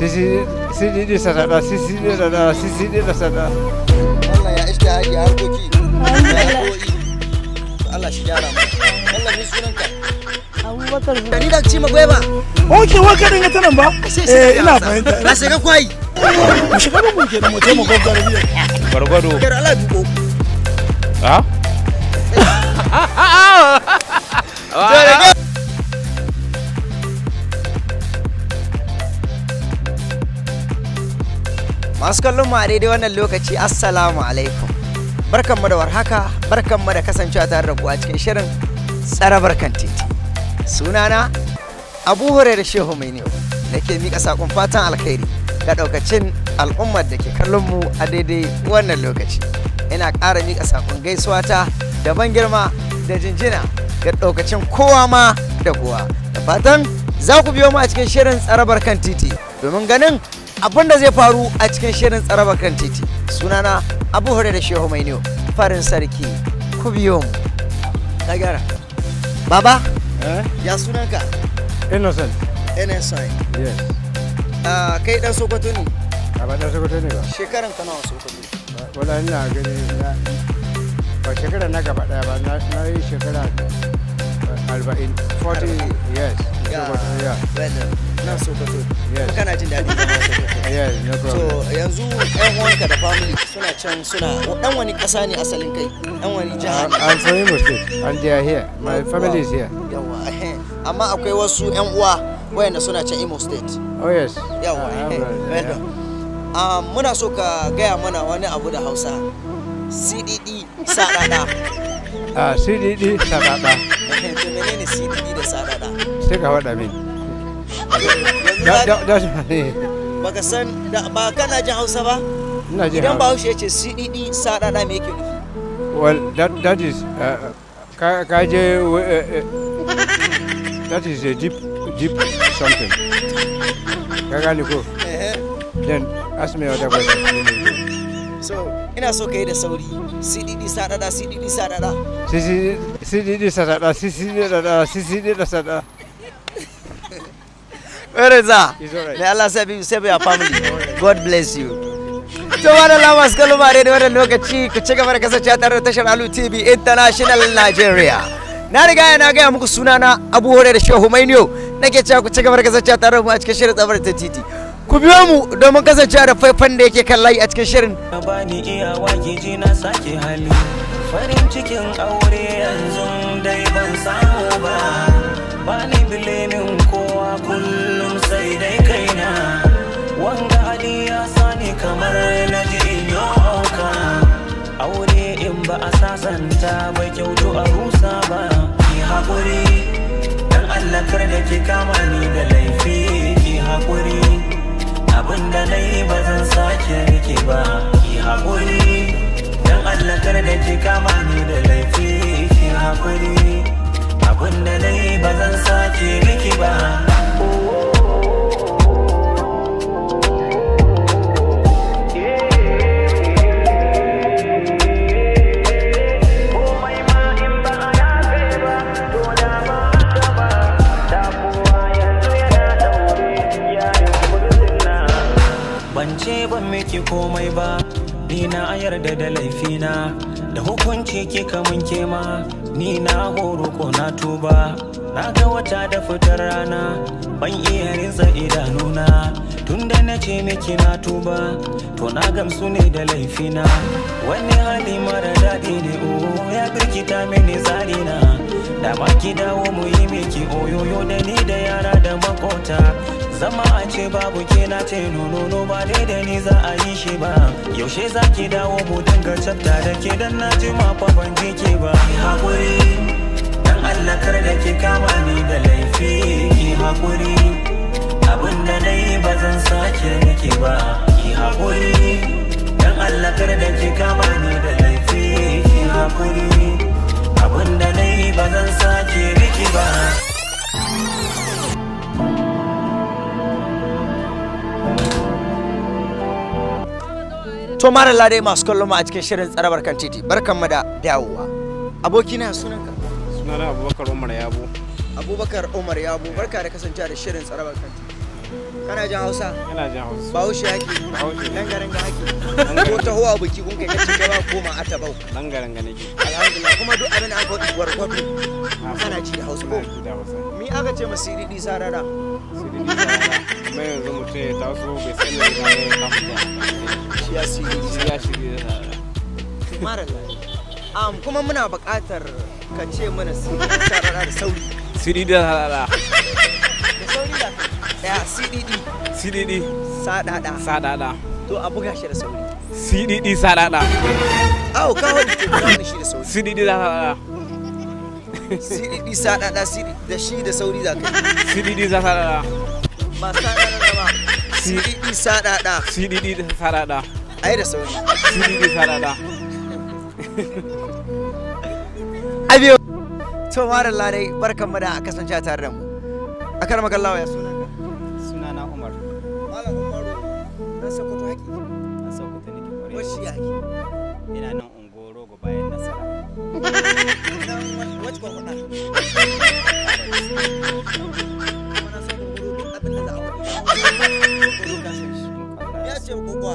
sidi sadada sidi sadada Allah ya ishtihadi harkoki Allah shi gyara mu Allah ne sunanka Abubakar ni da ci magwai ba oke waka dinga tanan ba ina fahimta na shiga kwai mu shiga mu ke da mu je mu goggara biya gwargwado kar Allah duko ha masu kallon mu a daidai wannan lokaci assalamu alaikum barkanmu da warhaka barkanmu da kasancewa tare da ku a cikin shirin tsarabar kan titi sunana Abu Hurairah Shehu Mainiyo da ke mika sakon fatan alkhairi ga daukacin al'ummar da ke kallon mu a daidai wannan lokaci ina ƙara mika sakon gaisuwa ta da ban girma da jinjina ga daukacin kowa ma da kowa da fatan za ku biyo mu a cikin shirin tsarabar kan titi domin ganin abin da zai faru a cikin shirin tsarabar kan titi sunana Abu Hurairah Shehu Mainiyo farin sarki ku biyo mu ka gyara baba ya sunanka innocent yes kai dan Sokoto ne ba dan Sokoto ne ba shekaran ka nawa Sokoto wala ina gani ba shekara na gaba daya ba na yi shekara 40 yes Sokoto yeah na Sokoto yes kana jin daɗi da Sokoto yes no so problem yanzu ɗan uwanka da family suna can suna ɗan wani ƙasa ne asalin kai ɗan wani jiha ne I'm from Imo State and they are here my family is here yawa amma akwai wasu ƴan uwa wayanda suna can Imo State oh yes yawa well done muna so ka gaya mana wani abu da Hausa CDD sadada CDD sadada to menene CDD da sadada sai ka faɗa min baka san ba kana jin Hausa ba idan Bahaushe ya ce CDD sadada me yake nufi well that is that is a deep something ka gane ko then ask me other question so ina so kai da sauri CDD sadada CDD sadada CDD sadada CDD sadada where is that it's all right may Allah save your family God bless you to wannan lamas kalma da wannan lokaci ku ci gaba da kasancewa tare da tashar Alu TV International Nigeria na riga na ga muku sunana Abu Hurairah Shehu Mainiyo nake cewa ku ci gaba da kasancewa tare da mu a cikin shirin tsabar ta titi ku biyo mu domin kasancewa da faifan da yake kan layi a cikin shirin bani iya wake ji na sake hali farin cikin aure yanzu dai ban samu ba bani bilemin kowa kullum sai dai kaina wanga hali ya sani kamar na ji yoka aure in ba a sasanta ba kyautu a rusa ba ki haƙuri dan Allah kar da ki kama ni da laifi ki haƙuri abinda na yi ba zan sake miki ba ki haƙuri dan Allah kar da ki kama ni da laifi ki haƙuri abinda na yi ba zan sake miki ba ce ban miki komai ba ni na yarda da laifina da hukunci kika mun kema ni na horo ko na tuba na ga wata da fitar rana ban iya rinsa idanuna tunda na ce miki na tuba to na gamsu ne da laifina wani hali mara daɗi ne ya birkita mini tsarina da baki dawo mu yi miki oyoyo da ni da yara da makota zama a ce babu ke na ce nono ba dai da ni za a yi shi ba yaushe za ki dawo mu dinga tsafta da ke dan na ji ma fa ban ji ke ba ki haƙuri dan Allah kar da ki kama ni da laifi ki haƙuri abinda na yi ba zan sake miki ba ki haƙuri dan Allah kar da ki kama ni da laifi ki haƙuri abinda na yi ba zan sake miki ba to mara lade masu kallon mu a cikin shirin tsarabar kan titi barkanmu da dawowa abokina sunanka sunana Abubakar Umar Yabo Abubakar Umar Yabo barka da kasancewa da shirin tsarabar kan titi Kana jin Hausa? Ina jin Hausa. Bahaushe yake. Bahaushe. Dangaranga hake. Ko ta huwa biki kun kai kace ka ba koma atabau. Dangaranga nake. Alhamdulillah kuma duk abin an faɗi gwargwado. Kana ji da Hausa ko? Da Hausa. Mi aka ce ma CDD sarara? CDD sarara. Mai yanzu mutum ya taso bai san da ya kafa. Shi ya CDD. Shi ya CDD sarara. Marallah. Kuma muna buƙatar ka ce mana CDD sarara da sauri. CDD sarara. Da sauri da ya CDD. CDD. Sadada. Sadada. To a buga shi da sauri. CDD sadada. Au ka wani ke buga shi da sauri. CDD sadada. CDD sadada da shi da sauri da kai. CDD sadada. Ba sadada ba. CDD sadada. CDD sadada. Ai da sauri. CDD sadada. Abiyo. To marallah dai barkanmu da kasance tare da mu. Akar magallawa ya sunanka? Sunana Umar. Malam Umaru na Sokoto haki. Na Sokoto nake kware. Washi haki. Ina nan Ungoro go bayan Nasara. Wace kwakwada? Mana son gurguru duk abin da za a wani ya ce kokowa.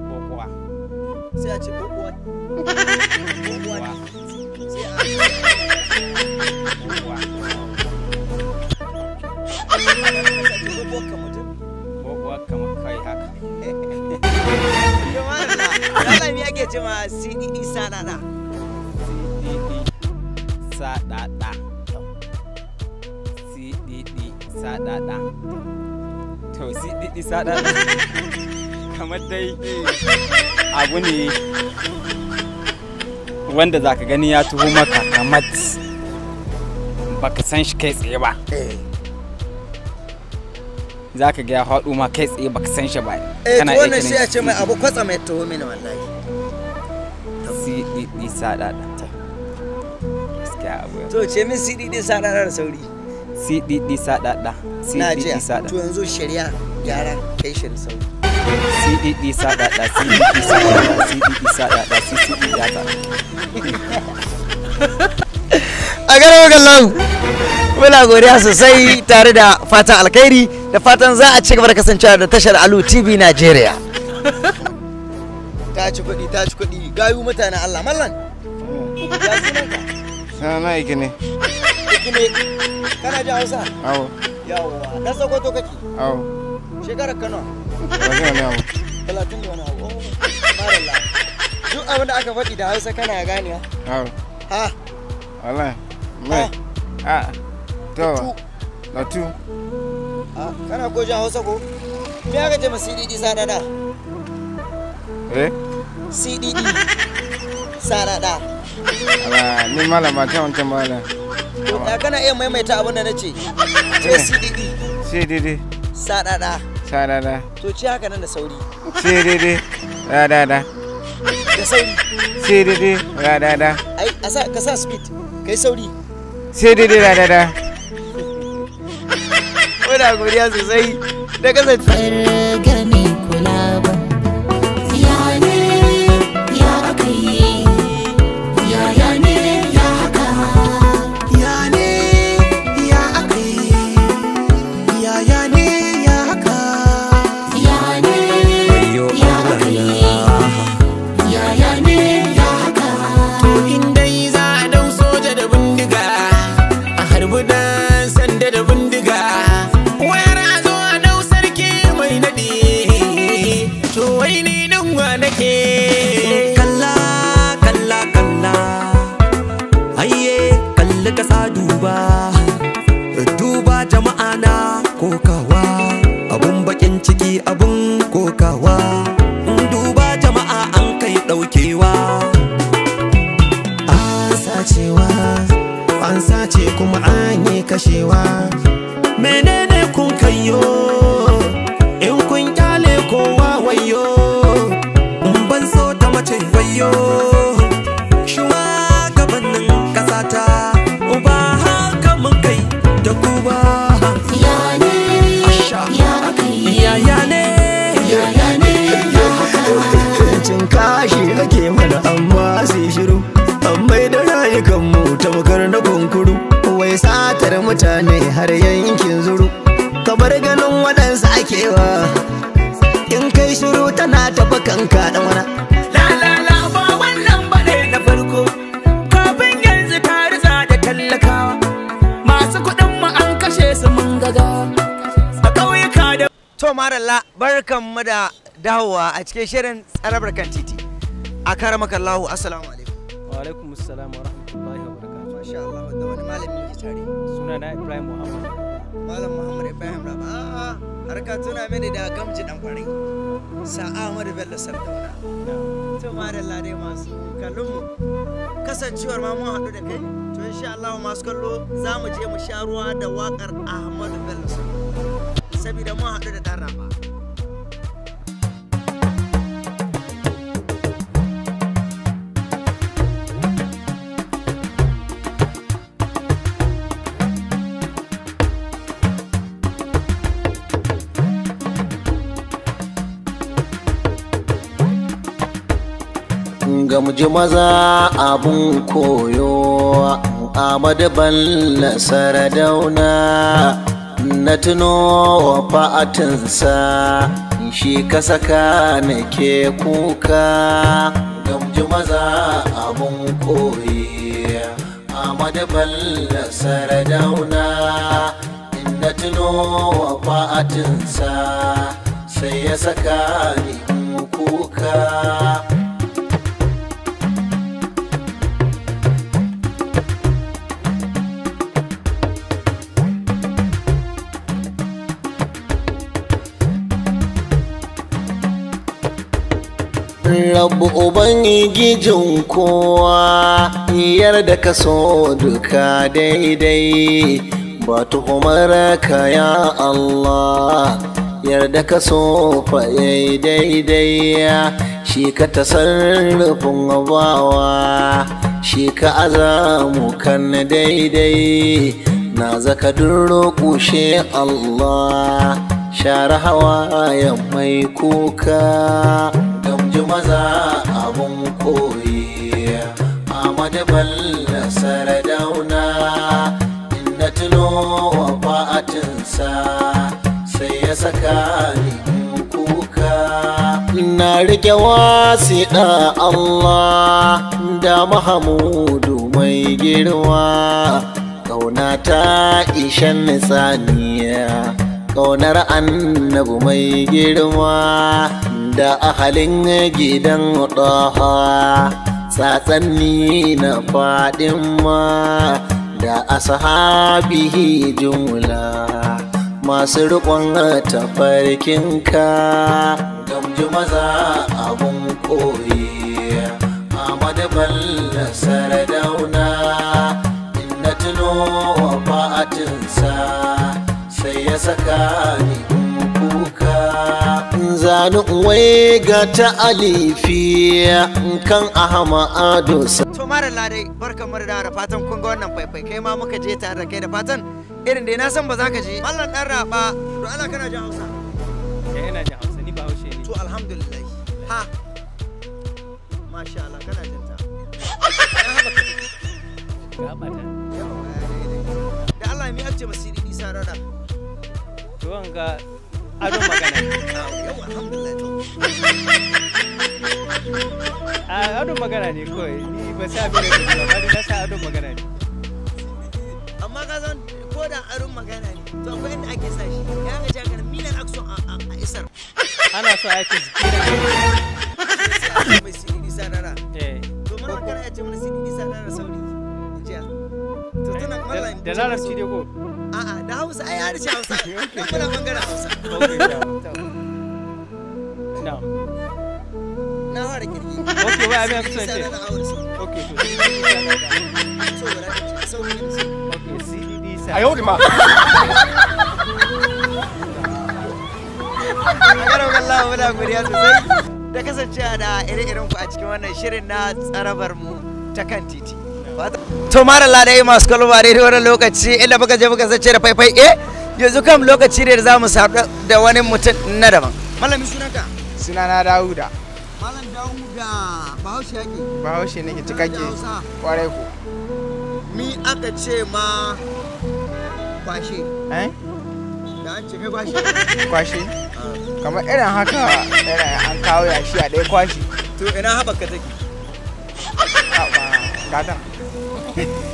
Kokowa. Sai a ce kokowa. Kokowa. Sai a kokowa kamar kai haka. Yalan ya ke ce ma CDD sadada. CDD sadada. CDD sadada. To CDD sadada. Kamar dai abu ne wanda zaka gani ya tuho maka kamar baka san shi kai tsaye ba. Za ka ga ya haɗu ma kai tsaye baka san shi ba. Kana iya wannan shi ya ce mai abu kwatsa mai taho mini wallahi. CDD sadada. Gaskiya abu. To ce min CDD sadada da sauri. CDD sadada. CDD sadada. To yanzu shari'a gyara kai shi da sauri. CDD sadada. CDD sadada. CDD sadada. CDD sadada. A garo gallau. Muna godiya sosai tare da fatan alkhairi da fatan za a ci gaba da kasancewa da tashar Alu TV Nigeria. Ta ci kuɗi gayu mutane Allah mallan. Ya sunanka? Sana Ikine. Ikine. Kana ji Hausa? Awo. Yawwa. Dan Sokoto kake? Awo. Shekarar Kano? 30 wani abu. 30 da wani abu. Marallah. Duk abin da aka faɗi da Hausa kana gane ha? Awo. Ha? Wallahi. Mai. To. Latu. Kana ko jan Hausa ko? Me aka ce ma CDD sadada? CDD sadada. Ala ni malama ta wancan malam. Ya kana iya maimaita abin da nace. Ce CDD. CDD sadada. Sadada. To ci haka nan da sauri. CDD radada. Da sauri. CDD radada. Ai ka sa speed. Kai sauri. CDD radada. Muna godiya sosai da kasance. Gani kula ba. Ya ne ya aka yi. Ya ne ya haka. Ya ne ya aka yi. Ya ne ya haka. Ya ne ya aka yi. Ya ne ya haka. To in dai za a dau soja da bindiga a harbi dan sanda da bindiga. Kalla kalla kalla ayye kalli ka sa duba jama'a na kokawa abun bakin ciki abun kokawa duba jama'a an kai daukewa an sace kuma an yi kashewa menene kun kayo in kun kyale kowa wayo ban so ta mace wayo shugabannin kasata ba haka mun kai da ku ba ya ne cin kashi ake mana amma sai shiru amma da rayukan mu ta makar na kunkuru wai satar mutane har yankin zuru kamar ganin ka dan wana la ba wannan bane na farko kafin yanzu ka riza da tallakawa masu kuɗin mu an kashe su mun gaga a ƙauyuka da to maralla barkanmu da dawowa a cikin shirin tsarabar kan titi a karamakallahu assalamu alaikum wa alaikum assalam wa rahmatullahi wa barakatuh masha Allah da wani malami ke tare sunana Ibrahim Muhammad malam Muhammad Ibrahim Raba harka tuna mini da gamji dan kwarai sa Ahmadu Bello Sardauna to maralla dai masu kallonmu kasancewar ma mun haɗu da kai to insha Allah masu kallo za mu je mu sha ruwa da waƙar Ahmadu Bello Sardauna saboda mun haɗu da ɗan raba gamji maza abun koyo Ahmadu Bello Sardauna na tuno wafa'atinsa shi ka saka nake kuka gamji maza abun koyi Ahmadu Bello Sardauna na tuno wafa'atinsa sai ya saka ni kuka Rabu Ubangijin kowa yarda ka so duka daidai ba tuhumar ka ya Allah yarda ka so fa daidai shi ka tasarrufin bawa shi ka azamu kan daidai na zaka duro kushe Allah share hawayen mai kuka gamji maza abun koyi Ahmadu Bello Sardauna inda tuno wafa'atinsa sai ya saka ni kuka na rike wasiɗa Allah da Mahamudu mai girma ƙauna ta ishan tsaniya ƙaunar annabi mai girma da ahalin gidan ɗaha tsatsanni na Fadima da ashabihi jumla masu riƙon tafarkinka gamji maza abun koyi Ahmadu Bello Sardauna inda tuno wafa'atinsa sai ya saka ni kuka zanu wai ga ta alifi kan Ahmadu to maralla dai barkanmu da fatan kun ga wannan faifai kai ma muka je tare da kai da fatan irin dai na san ba za ka je mallan dan raba to Allah kana jin Hausa ina jin Hausa ni ba Haushe ne to alhamdulillah ha masha Allah kana jin ta ga mata da Allah mi ake masiri Isa rada to wanga adon magana yau alhamdulillah to adon magana ne kawai ni ba sa abin da ba ba na sa adon magana ne amma ka san ko da adon magana ne to akwai inda ake sa shi ya ga jaka minan akso a isar ana so a yi zikira mai siri Isa rada to mana kana ya ce mana siri Isa rada sauri jiya to tana mallan da larabci ne ko a'a da Hausa ai harshe Hausa muna bangaren Hausa na'am na fara kirki okay wai abin kusa ce okay to okay CDD sa ayo ma Agaro Allah muna godiya sosai da kasancewa da ire-iren ku a cikin wannan shirin na tsarabar mu ta kan titi to maralla dai masu kalma daidai wannan lokaci inda muka je muka zace da faifai yanzu kam lokaci ne da za mu sabu da wani mutum na daban malami sunanka sunana Dawuda malam Dawuda Bahaushe yake Bahaushe nake cikakke kwarai ko mi aka ce ma kwashe da an ce kai kwashe kwashe kamar irin haka irin an kawo yashi a ɗaya kwashi. To ina haɓaka take? Gata.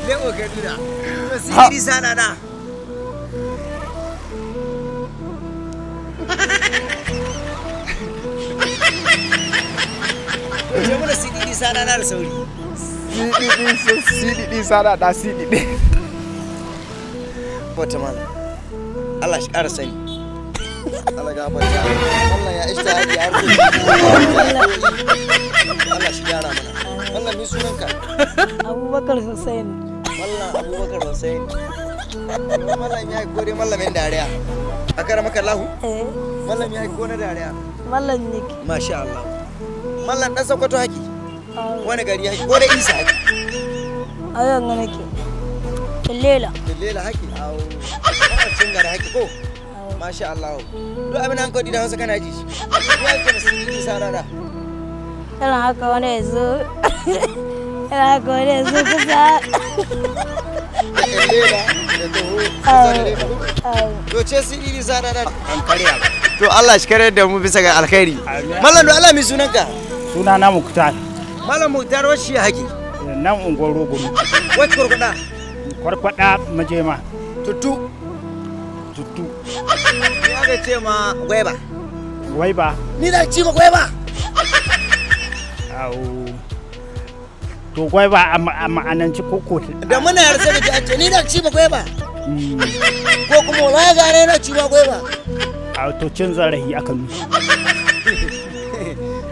Lego ka duna. To sidi sana na. Je mana sidi sana na da sauri. Sidi sana da sidi. Wata mana. Allah shi ƙara sani. Allah gafarta. Allah ya ishta haƙi har kuɗi. Allah shi gyara mana. Mallam ni sunanka? Abubakar Hussein. Mallam Abubakar Hussein. Mallam ya gode mallamin dariya. Akara maka lahu? Mallam ya gode dariya. Mallam Nick. Masha Allah. Mallam dan Sokoto haki. Wani gari haki ko da Isa haki? Ayan ga nake. Lela. Lela haki. Au. Cin gari haki ko? Masha Allah. Duk abin an kodi da Hausa kana ji shi. Ya ce musu Isa rara. Yana haka wani ya zo. Yana haka wani ya zo kusa. Lela da toho. To ce su iri sana da an karya. To Allah shi kare da mu bisa ga alkhairi. Mallam Allah mi sunanka? Sunana Muktar. Mallam Muktar washi haki. Nan ungon rogo. Wacce kurkuda? Kwarkwada majema. Tutu. Ni aka ce ma gwaiba. Gwaiba? Ni da ci ma gwaiba. Au. To gwaiba a ma'ananci koko. Da muna yarda da an ce ni da ci ma gwaiba. Ko kuma wala gare na ci ma gwaiba. A to cin zarafi aka mi.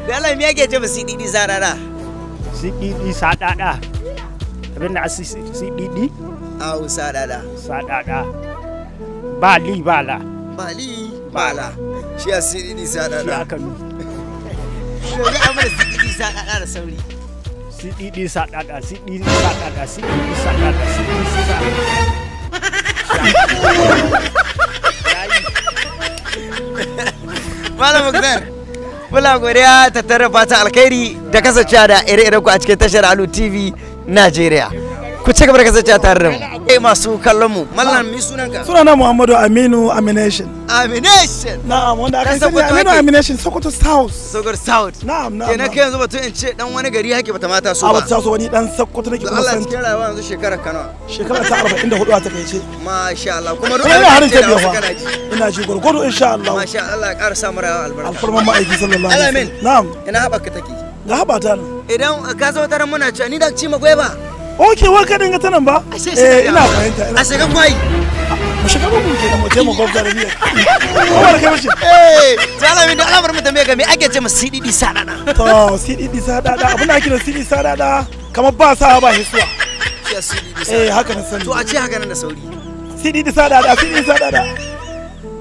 Da Allah me yake ce ba sididi zarara? Sididi sadada. Abinda a sididi? Au sadada. Sadada. Bali bala. Bali bala. Shi a sididi sadada. Shi aka mi. Yanzu an mana sididi sadada da sauri. Sididi sadada, sididi sadada, sididi sadada, sididi sadada. Malam Muktar, muna godiya ta tarrafa ta alkhairi da kasancewa da ire-iren ku a cikin tashar Alu TV Najeriya. Ku ci gaba da kasancewa tare da mu. Eh masu kallon mu, mallam mi sunanka? Sunana Muhammadu Aminu Amination. Amination. Na'am, wanda aka sani Aminu Amination Sokoto South. Sokoto South. Na'am, na'am. Kenan kai yanzu batun in ce dan wani gari hake bata mata so ba. A bata so wani dan Sokoto nake kuma Allah san. ya kira rayuwa yanzu shekara kana. Shekara ta 44 a takeice. Masha Allah. Kuma duk ina harin da tafiya wasu fa. kana ji. Ina ji gurgudu insha Allah. Masha Allah ya ƙara samu rayuwa albarka. Alfarman ma'aiki sallallahu alaihi Alamin. wasallam. Na'am. Ina haɓaka take. Ga habata nan. Idan ka zo taran muna cewa ni da ci magwai ba. Okay, wa ka dinga tanan ba? Ina fahimta. A shiga kwai. Mu shiga ba mun kenan mu je mu gwabza da biya. Ko ba kai mishi? Salamin da alamar mutum ya ga me ake ce mu sididi sadada. To, sididi sadada, abin da ake da sididi sadada kamar ba sa ba hisuwa. Shi sididi sadada. Haka na sani. To a ce haka nan da sauri. Sididi sadada, sididi sadada.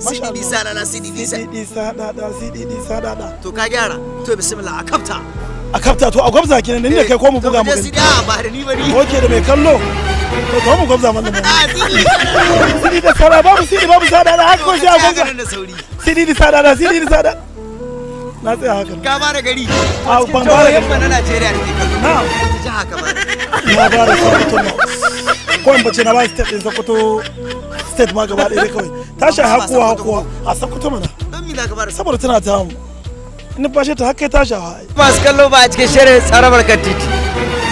Sididi sadada, sididi sadada, sididi sadada. To ka gyara. To bismillah a kafta. A kafta to a gwabza kenan ne kai ko mu buga mu gani. Ba da ni ba ni. Oke da mai kallo. To mu gwabza mana. Sididi sadada, babu sididi babu sadada haka ko sai a gwabza. Sididi sadada, sididi sadada. Na tsaya haka. Ka ba da gari. A ban ba da yamma na Najeriya da ke kallo. Na'am. Ta jiha ka ba. Na ba da Sokoto na. Ko in bace na ba state din Sokoto state ma gaba ɗaya kawai. Tashi hakuwa a Sokoto mana. Don me za ka ba da saboda tana ta mu. In ba shi ta haka ta shawa. Masu kallo ba a cikin shirin tsarabar kan titi.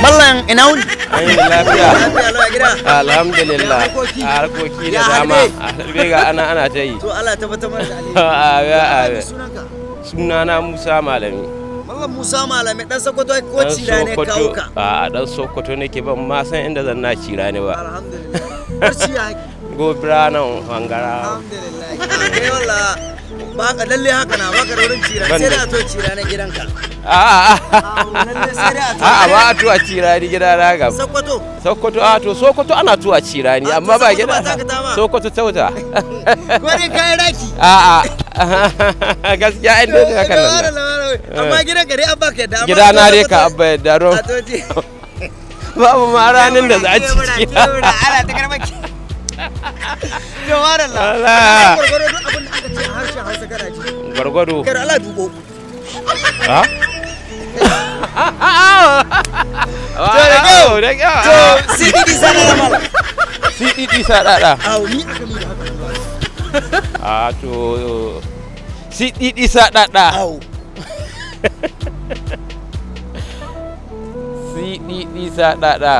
Mallan ina wuni? Ai lafiya. Lafiya lawa gida. Alhamdulillah. Harkoki da dama. Harbe ga ana ta yi. To Allah tabbatar mana da alheri. Sunanka? Sunana Musa Malami. Mallam Musa Malami dan Sokoto ko cira ne kawo ka? A dan Sokoto nake ban ma san inda zan na cira ne ba. Alhamdulillah. Barci ya. Gobira nan hangara. Alhamdulillah. Kai wallahi ba ka lalle haka na ba ka da wurin cira sai da to cira na gidanka. A'a ba a tuwa cira ni gida na ga. Sokoto. Sokoto a to Sokoto ana tuwa cira ni amma ba gida. Sokoto tauta. Gore kai raki. A'a gaskiya inda ne haka nan. Amma gidanka dai abba ka da. Gida na dai ka abba da ro. Babu ma ranin da za a ci. Ala ta karbaki. Jawar Allah. Allah. Gwargwado duk abin da aka ce a harshen Hausa kana ji. Gwargwado. Kar Allah dubo. Ha? To da kyau. Da kyau. To sididi sadada mala. Sididi sadada. Aw ni aka mi da haka. A to Siɗiɗi saɗaɗa. Siɗiɗi saɗaɗa.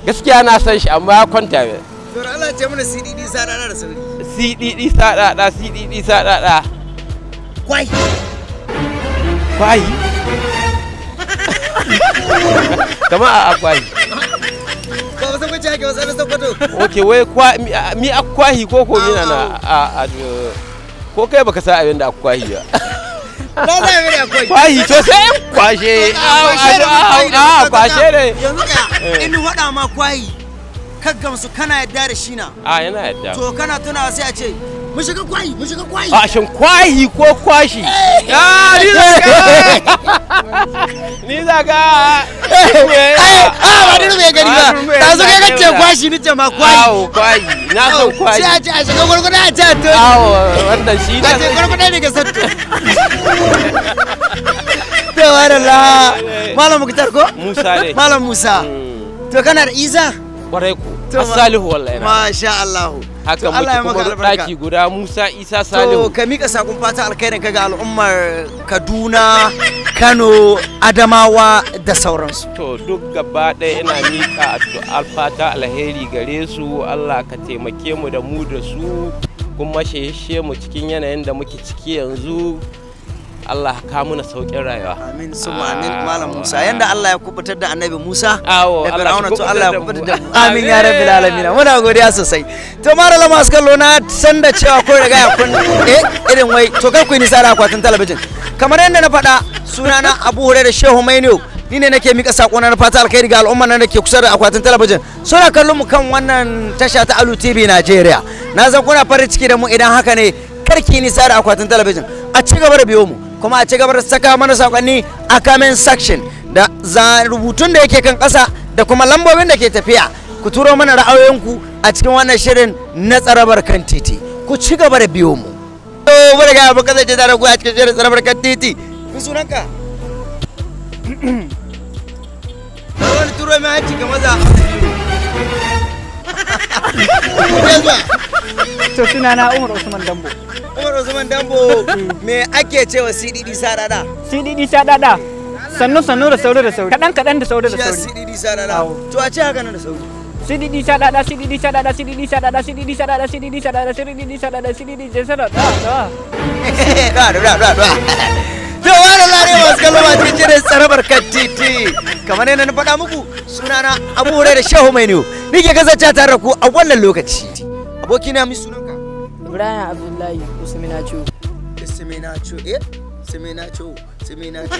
Gaskiya na san shi amma ya kwanta min. To Allah ce mana siɗiɗi saɗaɗa da sauri. Siɗiɗi saɗaɗa, siɗiɗi saɗaɗa. Kwai. Kwai? Kama a kwai. Ba wasan kwaci hake wasan na sakwato. Ok, wai mi akwahi ko mina na ko kai baka sa abin da akwahi ba. Na za a yi akwai. Kwahi to sai kwashe. Kwashe ne. Yanzu ka in waɗa ma kwahi ka gamsu kana yadda da shi na. Yana yadda. To kana tunawa sai a ce mu shiga kwahi, mu shiga kwahi. A shin kwahi ko kwashi? Ni zaga. Ba ni rume gari ba. Ta zo kai kace kwashi ni ce ma kwahi. Awo kwahi. Na san kwahi. Sai a ce a shiga gurguda a ce to. Awo wannan shi ne. A ce gurguda ne ga satto. Tawarala. Malam Muktar ko? Musa ne. Malam Musa. To kana da Isa? Kwarai ku. Salihu wallahi. Masha Allah. Haka muke kuma daki guda Musa Isa Salihu. To ka mika sakon fata alkhairin ka ga al'ummar Kaduna, Kano, Adamawa da sauransu. To duk gaba ɗaya ina mika addu'ar fata alheri gare su. Allah ka taimake mu da su kuma sheshe mu cikin yanayin da muke ciki yanzu. Allah ka muna sauƙin rayuwa. Amin suma amin Malam Musa yanda Allah ya kubutar da Annabi Musa da Fir'auna to Allah ya kubutar da mu. Amin ya rabbil alamin. Muna godiya sosai. To malama masu kallo na san da cewa ko riga ya kun irin wai to kar ku yi nisa da akwatin talabijin. Kamar yadda na faɗa sunana Abu Hurairah Shehu Maino ni ne nake mika sako na fata alkhairi ga al'umma nan da ke kusa da akwatin talabijin. Suna kallon mu kan wannan tasha ta Alu TV Nigeria. Na san kuna farin ciki da mu idan haka ne karki nisa da akwatin talabijin. A ci gaba da biyo mu. Kuma a ci gaba da saka mana sakonni a comment section da rubutun da yake kan ƙasa da kuma lambobin da ke tafiya ku turo mana ra'ayoyinku a cikin wannan shirin na tsarabar kan titi ku ci gaba da biyo mu to bari ga abokan zai tare ku a cikin shirin tsarabar kan titi mi sunanka wani turo mai hanci ga maza to sunana Umar Usman Dambo. Umar Usman Dambo me ake cewa CDD sadada? CDD sadada. Sannu da sauri da sauri. Kadan da sauri da sauri. CDD sadada. To a ce haka nan da sauri. CDD sadada, CDD sadada, CDD sadada, CDD sadada, CDD sadada, CDD sadada, CDD sadada. Da. To wannan lare masu kalma cikin shirin tsarabar kan titi. Kamar yadda na faɗa muku sunana Abu Hurairah Shehu Maino. Ni ke kasance tare da ku a wannan lokaci. Abokina mi sunanka? Ibrahim Abdullahi Usminacho. Usminacho Seminacho.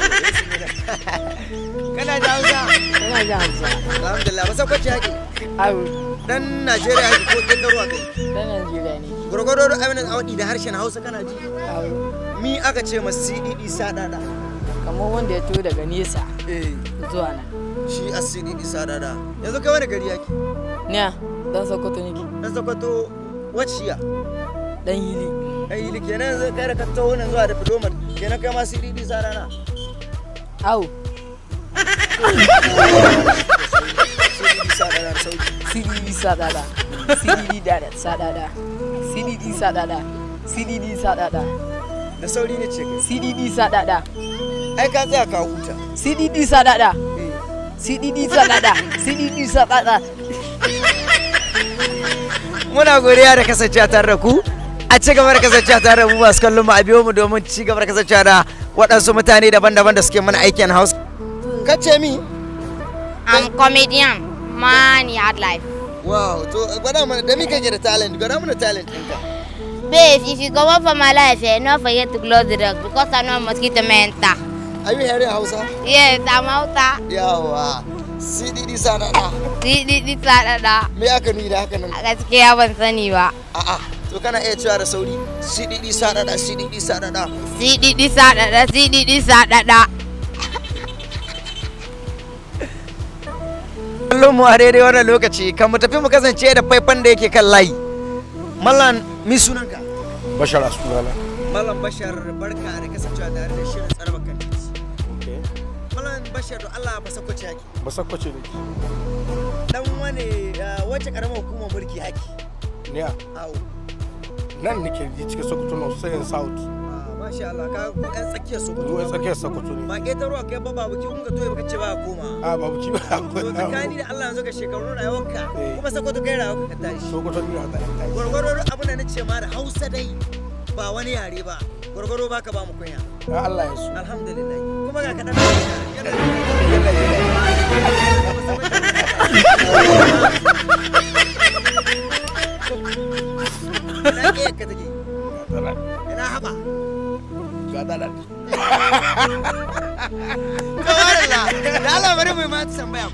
Kana da Hausa? Kana da Hausa. Alhamdulillah ba sakwace haƙi. Abu. Dan Najeriya haƙi ko ƙetaruwa kai? Dan Najeriya ne. Gwargwado da abin awadi da harshen Hausa kana ji? Abu. Mi aka ce ma CDD sadada? Kamar wanda ya to daga nesa. Zuwa nan. Shi a CDD sadada. Yanzu kai wani gari yake? Niya. Dan Sokoto nake. Dan Sokoto wacciya? Dan Hili. Dan Hili kenan zai kai da ka taho nan zuwa da Fidomar kenan kai ma CDD sadada. Au. CDD sadada. CDD sadada. CDD sadada. CDD sadada. Da sauri ne ce kai. CDD sadada. Ai ka tsaya ka huta. CDD sadada. CDD sadada. CDD sadada. Muna godiya da kasancewa tare da ku. A ci gaba da kasancewa tare da mu masu kallon mu a biyo mu domin ci gaba da kasancewa da waɗansu mutane daban-daban da suke mana aikin house. Kace mi? I'm comedian, man yard life. Wow, to gwada mana da mi kake da talent, gwada mana talent ɗinka. Babe, if you go up for my life, don't forget to close the door because I know mosquito menta. Are you hearing Hausa? Yes, I'm out. Yawa. CDD sadada. CDD sadada. Me aka nuni da haka nan? Gaskiya ban sani ba. A'a, to kana iya cewa da sauri. CDD sadada, CDD sadada. CDD sadada, CDD sadada. Kallon mu a daidai wannan lokaci kan mu tafi mu kasance da faifan da yake kan layi. Mallam mi sunanka? Bashar sunana. Mallam Bashar barka da kasancewa tare da shirin tsaraba kan titi. Okay. Mallam Bashar to Allah ba sakwace haki. Ba sakwace ne. Dan wane wace karamar hukumar mulki haki? Niya. Awo. nan nake ji cikin Sokoto na Sayin South. Masha Allah ka ku ɗan tsakiyar Sokoto. Ɗan tsakiyar Sokoto ne. Ba ƙetarwa kai ba babu ki kun ga toye baka ce ba koma. A babu ki ba. Tsakani da Allah yanzu ga shekarun rayuwarka kuma Sokoto kai rayuwarka ka tashi. Sokoto ne ta tashi. Gwargwaro abin da nace ma da Hausa dai ba wani yare ba. Gwargwaro baka ba mu kunya. Allah ya so. Alhamdulillah. Kuma ga kaɗan ina ke ka take ina haɓa ga dalar da Allah bari mai ma tambaya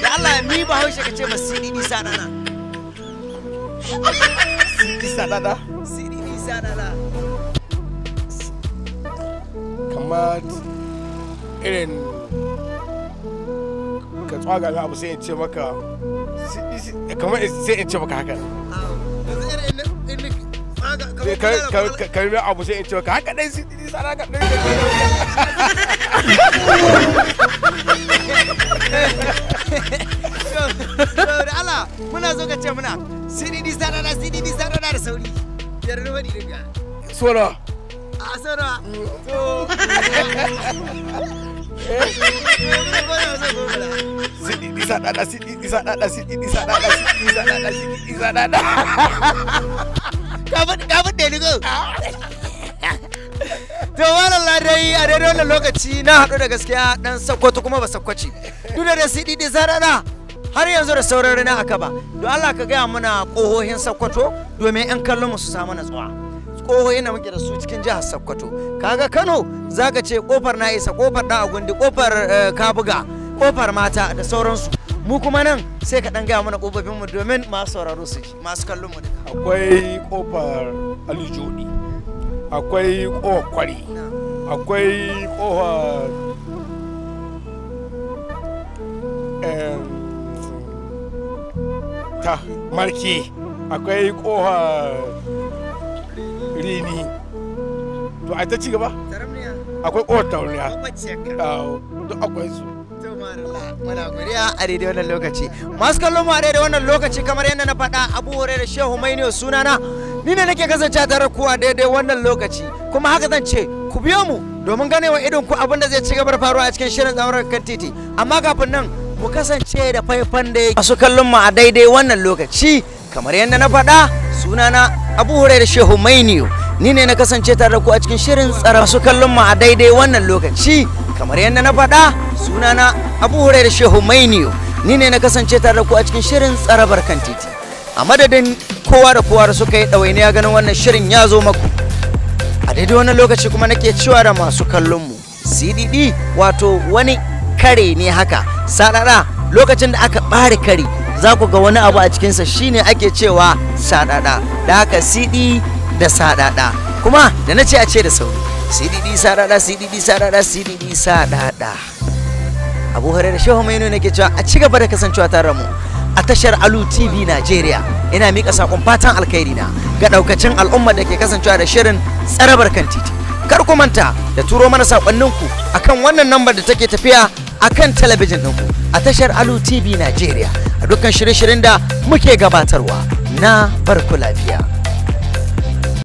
da Allah ni ba haushe ka ce ma CDD sadana CDD sadana CDD sadana kamar irin ka tsaga ga abu sai in ce maka kamar sai in ce maka haka ka yi abu sai in ce maka haka dai CDD sadana haka dai da Allah muna so ka ce muna CDD sadana da sauri biyar da wani daga sora a sora to CDD sadana kafin da ni go to wallah dai a daidai wannan lokaci na haɗu da gaskiya dan Sokoto kuma ba Sokoci duk da CDD sadana har yanzu da sauran rana aka ba don Allah ka gaya mana ƙohohin Sokoto domin 'yan kallon mu su samu natsuwa ƙohohin da muke da su cikin jihar Sokoto kaga Kano zaka ce kofar na isa kofar da agundi kofar kabuga kofar mata da sauransu mu kuma nan sai ka dan gaya mana kofofin mu domin masu sauraro su ji masu kallon mu akwai kofar Alijodi akwai kofar Kwari akwai kofar ta Marke akwai kofar Rini to a ta ci gaba akwai kofar Taurniya duk akwai su muna godiya a daidai wannan lokaci masu kallon mu a daidai wannan lokaci kamar yadda na faɗa Abu Hurairah Shehu Mainiyo sunana ni ne nake kasance tare ku a daidai wannan lokaci kuma haka zan ce ku biyo mu domin ganewa idon ku abin da zai ci gaba da faruwa a cikin shirin tsamurar kan titi amma kafin nan mu kasance da faifan da masu kallon mu a daidai wannan lokaci kamar yadda na faɗa sunana Abu Hurairah Shehu Mainiyo ni ne na kasance tare da ku a cikin shirin tsara masu kallon mu a daidai wannan lokaci kamar yadda na faɗa sunana Abu Hurairah Shehu Mainiyo ni ne na kasance tare da ku a cikin shirin tsarabar kan titi a madadin kowa da kowa da suka yi ɗawainiya ganin wannan shirin ya zo maku a daidai wannan lokaci kuma nake cewa da masu kallon mu CDD wato wani kare ne haka sadada lokacin da aka ɓare kare za ku ga wani abu a cikinsa shine ake cewa sadada da haka CD da sadada kuma da na ce a ce da sauri CDD sadada CDD sadada CDD sadada Abu Hurairah Shehu Mainiyo nake cewa a ci gaba da kasancewa tare mu a tashar Alu TV Nigeria ina mika sakon fatan alkhairi na ga daukacin al'umma da ke kasancewa da shirin tsarabar kan titi kar ku manta da turo mana sakonninku akan wannan lambar da take tafiya akan talabijin ɗinku a tashar Alu TV Nigeria a dukkan shirye-shiryen da muke gabatarwa na barku lafiya